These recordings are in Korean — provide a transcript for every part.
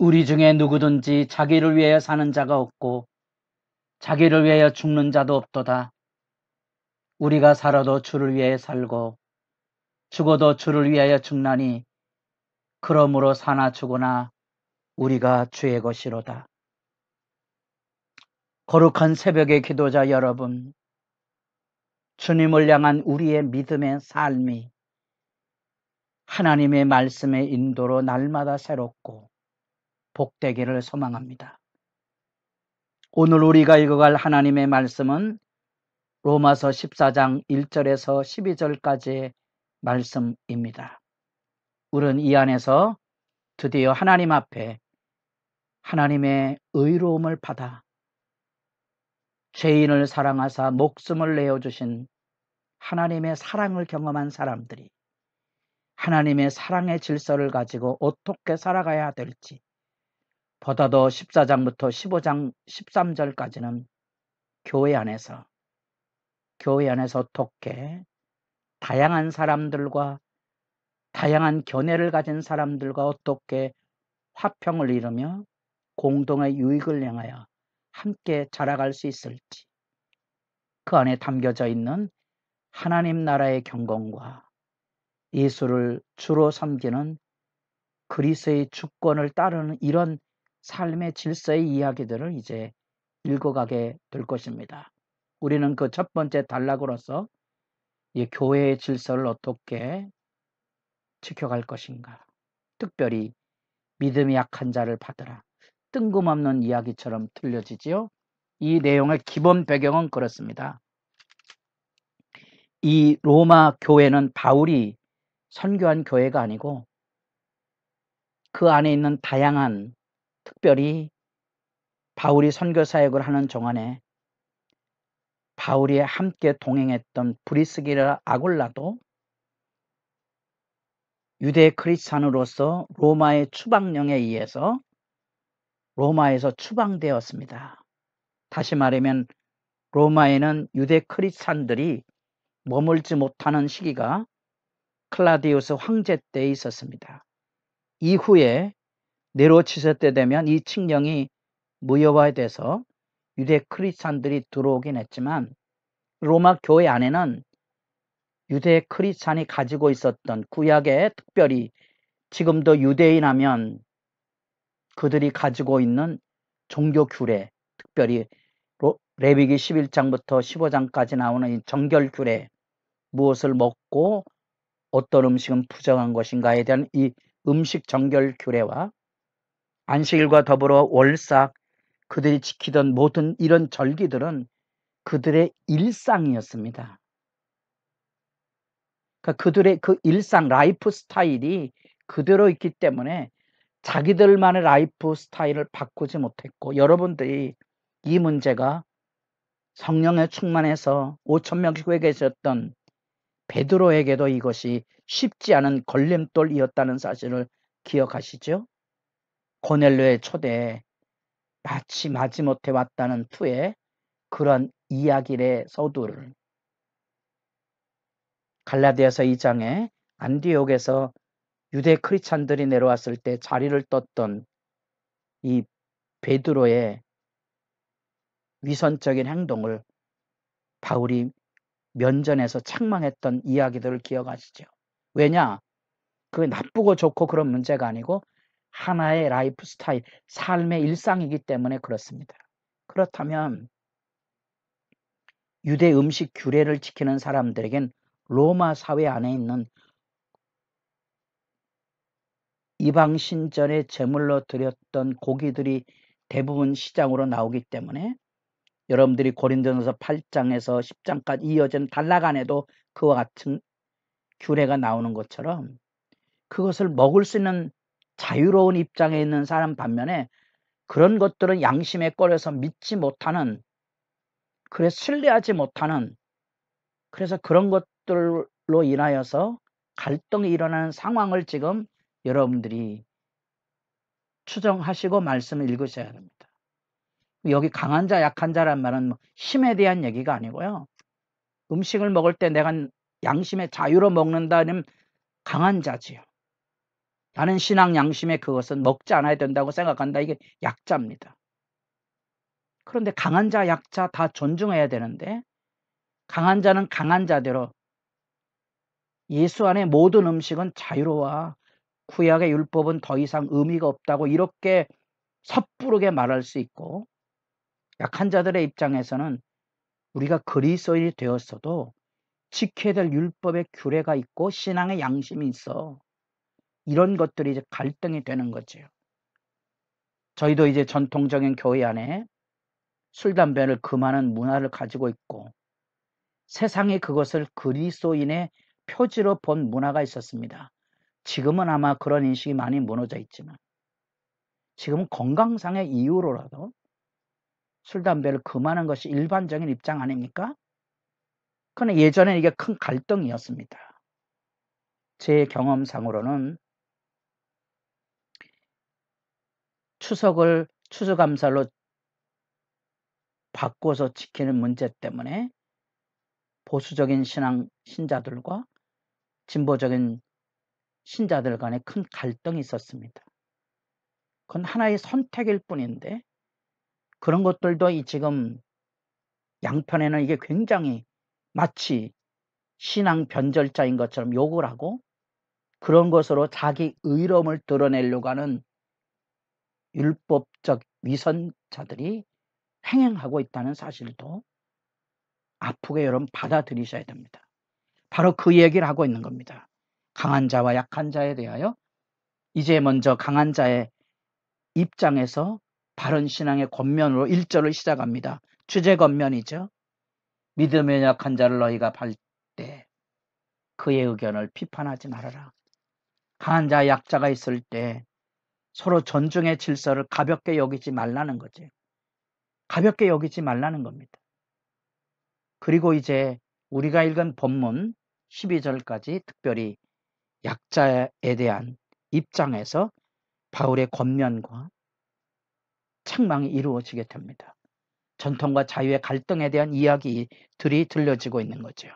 우리 중에 누구든지 자기를 위하여 사는 자가 없고 자기를 위하여 죽는 자도 없도다. 우리가 살아도 주를 위하여 살고 죽어도 주를 위하여 죽나니 그러므로 사나 죽으나 우리가 주의 것이로다. 거룩한 새벽의 기도자 여러분, 주님을 향한 우리의 믿음의 삶이 하나님의 말씀의 인도로 날마다 새롭고 복되기를 소망합니다. 오늘 우리가 읽어갈 하나님의 말씀은 로마서 14장 1절에서 12절까지의 말씀입니다. 우리는 이 안에서 드디어 하나님 앞에 하나님의 의로움을 받아 죄인을 사랑하사 목숨을 내어주신 하나님의 사랑을 경험한 사람들이 하나님의 사랑의 질서를 가지고 어떻게 살아가야 될지, 보다도 14장부터 15장 13절까지는 교회 안에서 어떻게 다양한 사람들과 다양한 견해를 가진 사람들과 어떻게 화평을 이루며 공동의 유익을 향하여 함께 자라갈 수 있을지, 그 안에 담겨져 있는 하나님 나라의 경공과 예수를 주로 섬기는 그리스도의 주권을 따르는 이런 삶의 질서의 이야기들을 이제 읽어가게 될 것입니다. 우리는 그 첫 번째 단락으로서 이 교회의 질서를 어떻게 지켜갈 것인가, 특별히 믿음이 약한 자를 받으라, 뜬금없는 이야기처럼 들려지지요. 이 내용의 기본 배경은 그렇습니다. 이 로마 교회는 바울이 선교한 교회가 아니고 그 안에 있는 다양한, 특별히 바울이 선교 사역을 하는 동안에 바울이 함께 동행했던 브리스기라 아굴라도 유대 크리스찬으로서 로마의 추방령에 의해서 로마에서 추방되었습니다. 다시 말하면 로마에는 유대 크리스찬들이 머물지 못하는 시기가 클라디우스 황제 때에 있었습니다. 이후에 네로 치세 때 되면 이 칙령이 무효화돼서 유대 크리스찬들이 들어오긴 했지만 로마 교회 안에는 유대 크리스찬이 가지고 있었던 구약에, 특별히 지금도 유대인 하면 그들이 가지고 있는 종교 규례, 특별히 레위기 11장부터 15장까지 나오는 이 정결 규례, 무엇을 먹고 어떤 음식은 부정한 것인가에 대한 이 음식 정결 규례와 안식일과 더불어 월삭, 그들이 지키던 모든 이런 절기들은 그들의 일상이었습니다. 그러니까 그들의 그 일상 라이프 스타일이 그대로 있기 때문에 자기들만의 라이프 스타일을 바꾸지 못했고, 여러분들이 이 문제가 성령에 충만해서 5,000명씩 회개하셨던 베드로에게도 이것이 쉽지 않은 걸림돌이었다는 사실을 기억하시죠? 고넬료의 초대에 마치 마지못해 왔다는 투의 그런 이야기의 서두를 갈라디아서 2장에 안디옥에서 유대 크리스찬들이 내려왔을 때 자리를 떴던 이 베드로의 위선적인 행동을 바울이 면전에서 책망했던 이야기들을 기억하시죠? 왜냐? 그게 나쁘고 좋고 그런 문제가 아니고 하나의 라이프 스타일, 삶의 일상이기 때문에 그렇습니다. 그렇다면 유대 음식 규례를 지키는 사람들에겐 로마 사회 안에 있는 이방 신전에 제물로 드렸던 고기들이 대부분 시장으로 나오기 때문에 여러분들이 고린도전서 8장에서 10장까지 이어진 단락 안에도 그와 같은 규례가 나오는 것처럼 그것을 먹을 수 있는 자유로운 입장에 있는 사람 반면에 그런 것들은 양심에 꺼려서 믿지 못하는, 그래서 신뢰하지 못하는, 그래서 그런 것들로 인하여서 갈등이 일어나는 상황을 지금 여러분들이 추정하시고 말씀을 읽으셔야 합니다. 여기 강한 자 약한 자란 말은 힘에 대한 얘기가 아니고요. 음식을 먹을 때 내가 양심의 자유로 먹는다는 강한 자지요. 나는 신앙 양심에 그것은 먹지 않아야 된다고 생각한다. 이게 약자입니다. 그런데 강한 자, 약자 다 존중해야 되는데 강한 자는 강한 자대로 예수 안에 모든 음식은 자유로워. 구약의 율법은 더 이상 의미가 없다고 이렇게 섣부르게 말할 수 있고 약한 자들의 입장에서는 우리가 그리스도인이 되었어도 지켜야 될 율법의 규례가 있고 신앙의 양심이 있어. 이런 것들이 이제 갈등이 되는 거죠. 저희도 이제 전통적인 교회 안에 술, 담배를 금하는 문화를 가지고 있고 세상이 그것을 그리스도인의 표지로 본 문화가 있었습니다. 지금은 아마 그런 인식이 많이 무너져 있지만 지금은 건강상의 이유로라도 술, 담배를 금하는 것이 일반적인 입장 아닙니까? 그러나 예전에 이게 큰 갈등이었습니다. 제 경험상으로는 추석을 추수감사로 바꿔서 지키는 문제 때문에 보수적인 신자들과 진보적인 신자들 간에 큰 갈등이 있었습니다. 그건 하나의 선택일 뿐인데 그런 것들도 지금 양편에는 이게 굉장히 마치 신앙 변절자인 것처럼 욕을 하고 그런 것으로 자기 의로움을 드러내려고 하는 율법적 위선자들이 행행하고 있다는 사실도 아프게 여러분 받아들이셔야 됩니다. 바로 그 얘기를 하고 있는 겁니다. 강한 자와 약한 자에 대하여 이제 먼저 강한 자의 입장에서 바른 신앙의 권면으로 1절을 시작합니다. 주제 권면이죠. 믿음의 약한 자를 너희가 발 때 그의 의견을 비판하지 말아라. 강한 자 약자가 있을 때 서로 존중의 질서를 가볍게 여기지 말라는 거지. 가볍게 여기지 말라는 겁니다. 그리고 이제 우리가 읽은 본문 12절까지 특별히 약자에 대한 입장에서 바울의 권면과 책망이 이루어지게 됩니다. 전통과 자유의 갈등에 대한 이야기들이 들려지고 있는 거죠.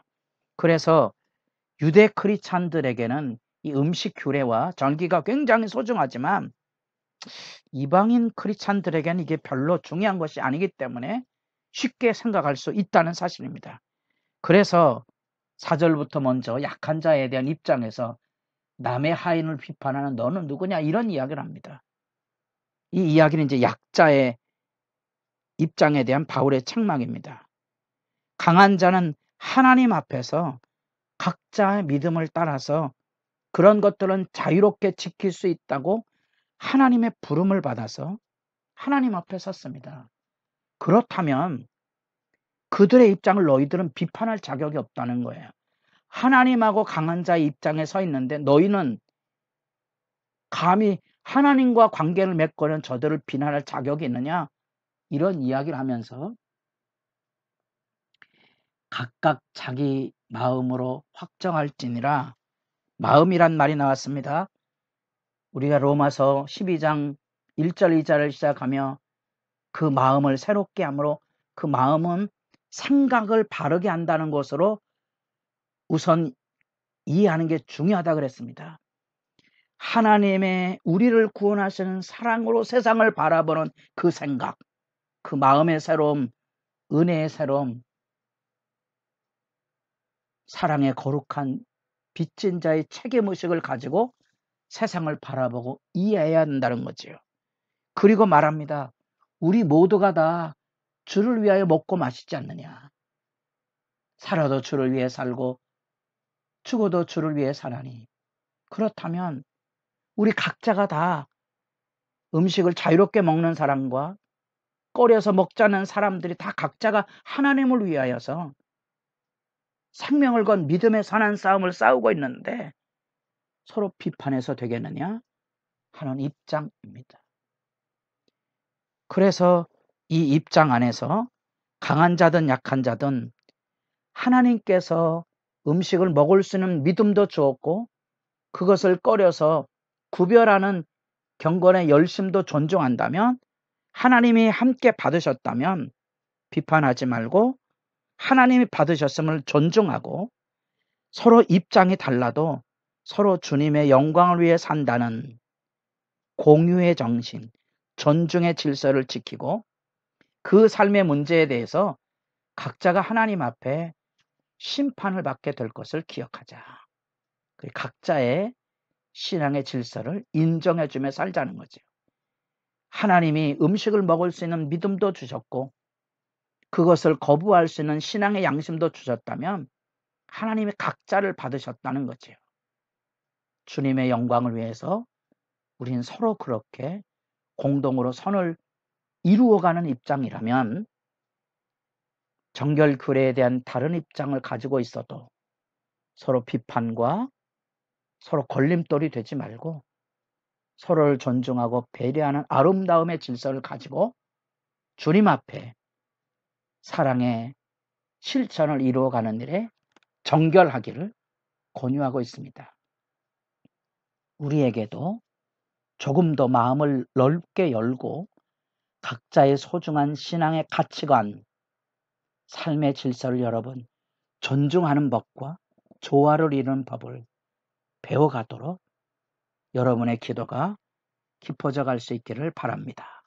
그래서 유대 크리스찬들에게는 이 음식 규례와 절기가 굉장히 소중하지만 이방인 크리스찬들에게는 이게 별로 중요한 것이 아니기 때문에 쉽게 생각할 수 있다는 사실입니다. 그래서 4절부터 먼저 약한 자에 대한 입장에서 남의 하인을 비판하는 너는 누구냐 이런 이야기를 합니다. 이 이야기는 이제 약자의 입장에 대한 바울의 책망입니다. 강한 자는 하나님 앞에서 각자의 믿음을 따라서 그런 것들은 자유롭게 지킬 수 있다고 하나님의 부름을 받아서 하나님 앞에 섰습니다. 그렇다면 그들의 입장을 너희들은 비판할 자격이 없다는 거예요. 하나님하고 강한 자의 입장에 서 있는데 너희는 감히 하나님과 관계를 맺고는 저들을 비난할 자격이 있느냐? 이런 이야기를 하면서 각각 자기 마음으로 확정할지니라 마음이란 말이 나왔습니다. 우리가 로마서 12장 1절 2절을 시작하며 그 마음을 새롭게 함으로 그 마음은 생각을 바르게 한다는 것으로 우선 이해하는 게 중요하다 그랬습니다. 하나님의 우리를 구원하시는 사랑으로 세상을 바라보는 그 생각, 그 마음의 새로움, 은혜의 새로움, 사랑의 거룩한 빚진 자의 책임의식을 가지고 세상을 바라보고 이해해야 한다는 거지요. 그리고 말합니다. 우리 모두가 다 주를 위하여 먹고 마시지 않느냐. 살아도 주를 위해 살고 죽어도 주를 위해 사나니. 그렇다면 우리 각자가 다 음식을 자유롭게 먹는 사람과 꺼려서 먹자는 사람들이 다 각자가 하나님을 위하여서 생명을 건 믿음의 선한 싸움을 싸우고 있는데 서로 비판해서 되겠느냐 하는 입장입니다. 그래서 이 입장 안에서 강한 자든 약한 자든 하나님께서 음식을 먹을 수 있는 믿음도 주었고 그것을 꺼려서 구별하는 경건의 열심도 존중한다면 하나님이 함께 받으셨다면 비판하지 말고 하나님이 받으셨음을 존중하고 서로 입장이 달라도 서로 주님의 영광을 위해 산다는 공유의 정신, 존중의 질서를 지키고 그 삶의 문제에 대해서 각자가 하나님 앞에 심판을 받게 될 것을 기억하자. 각자의 신앙의 질서를 인정해주며 살자는 거죠. 하나님이 음식을 먹을 수 있는 믿음도 주셨고 그것을 거부할 수 있는 신앙의 양심도 주셨다면 하나님이 각자를 받으셨다는 거죠. 주님의 영광을 위해서 우린 서로 그렇게 공동으로 선을 이루어가는 입장이라면 정결교회에 대한 다른 입장을 가지고 있어도 서로 비판과 서로 걸림돌이 되지 말고 서로를 존중하고 배려하는 아름다움의 질서를 가지고 주님 앞에 사랑의 실천을 이루어가는 일에 정결하기를 권유하고 있습니다. 우리에게도 조금 더 마음을 넓게 열고 각자의 소중한 신앙의 가치관, 삶의 질서를 여러분 존중하는 법과 조화를 이루는 법을 배워가도록 여러분의 기도가 깊어져 갈 수 있기를 바랍니다.